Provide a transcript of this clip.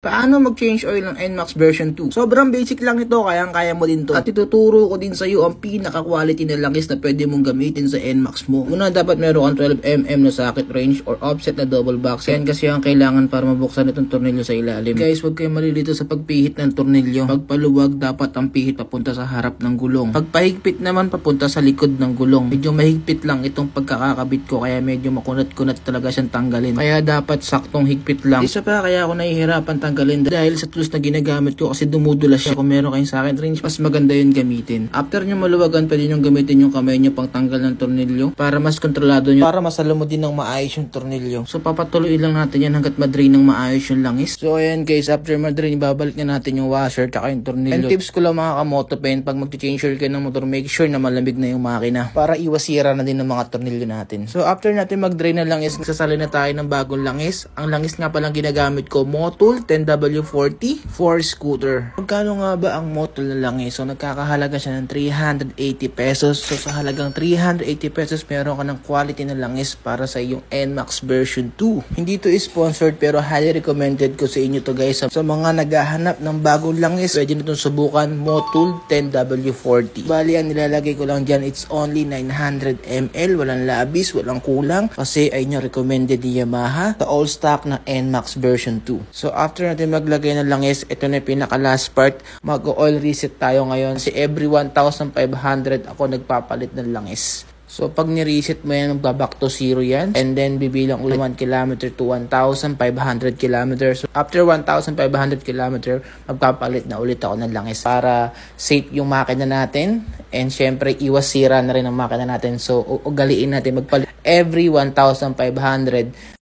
Paano mag-change oil ng NMAX version 2? Sobrang basic lang ito, kaya mo din to. At ituturo ko din sa iyo ang pinaka-quality na langis na pwede mong gamitin sa NMAX mo. Una, dapat meron kang 12mm na socket range or offset na double box. Yan kasi ang kailangan para mabuksan itong tornilyo sa ilalim. Guys, huwag kayo malilito sa pagpihit ng tornilyo. Pagpaluwag, dapat ang pihit papunta sa harap ng gulong. Pagpahigpit naman, papunta sa likod ng gulong. Medyo mahigpit lang itong pagkakakabit ko, kaya medyo makunat-kunat talaga siyang tanggalin. Kaya dapat saktong higpit lang. Isa pa, kaya ako nahihirapan tanggalin dahil sa tools na ginagamit ko kasi dumudulas siya. Kung meron kayong socket range, mas maganda yun gamitin. After nyo maluwagan, pwede nyo gamitin yung kamay nyo pang tanggal ng tornilyo para mas kontrolado nyo, para masalo mo din ng maayos yung tornilyo. So papatuloy lang natin yan hanggat madrain ng maayos yung langis. So ayan guys, after madrain, babalik na natin yung washer tsaka yung tornilyo. And tips ko lang mga kamotopen, pag mag-change oil kayo ng motor, make sure na malamig na yung makina para iwas sira na din ng mga tornilyo natin. So after natin mag-drain ng langis, sasali na tayo ng bagong langis. Ang langis nga palang ginagamit ko, Motul 10W40 for scooter. Magkano nga ba ang Motul na langis? So nagkakahalaga siya ng 380 pesos. So sa halagang 380 pesos, meron ka ng quality na langis para sa iyong NMAX version 2. Hindi to sponsored pero highly recommended ko sa inyo to guys. Sa mga naghahanap ng bagong langis, pwede nyo itong subukan, Motul 10W40. Bali, ang nilalagay ko lang dyan, it's only 900 ml. Walang labis, walang kulang. Kasi ay nyo recommended ni Yamaha sa all stock na NMAX version 2. So after natin maglagay ng langis, ito na yung pinaka last part. Mag-oil reset tayo ngayon. Kasi every 1,500 ako nagpapalit ng langis. So, pag ni-reset mo yan, magbaback to 0 yan. And then, bibilang ulit 1 km to 1,500 km. So, after 1,500 km, magpapalit na ulit ako ng langis para safe yung makina natin. And syempre, iwas sira na rin ang makina natin. So, ugaliin natin magpalit every 1,500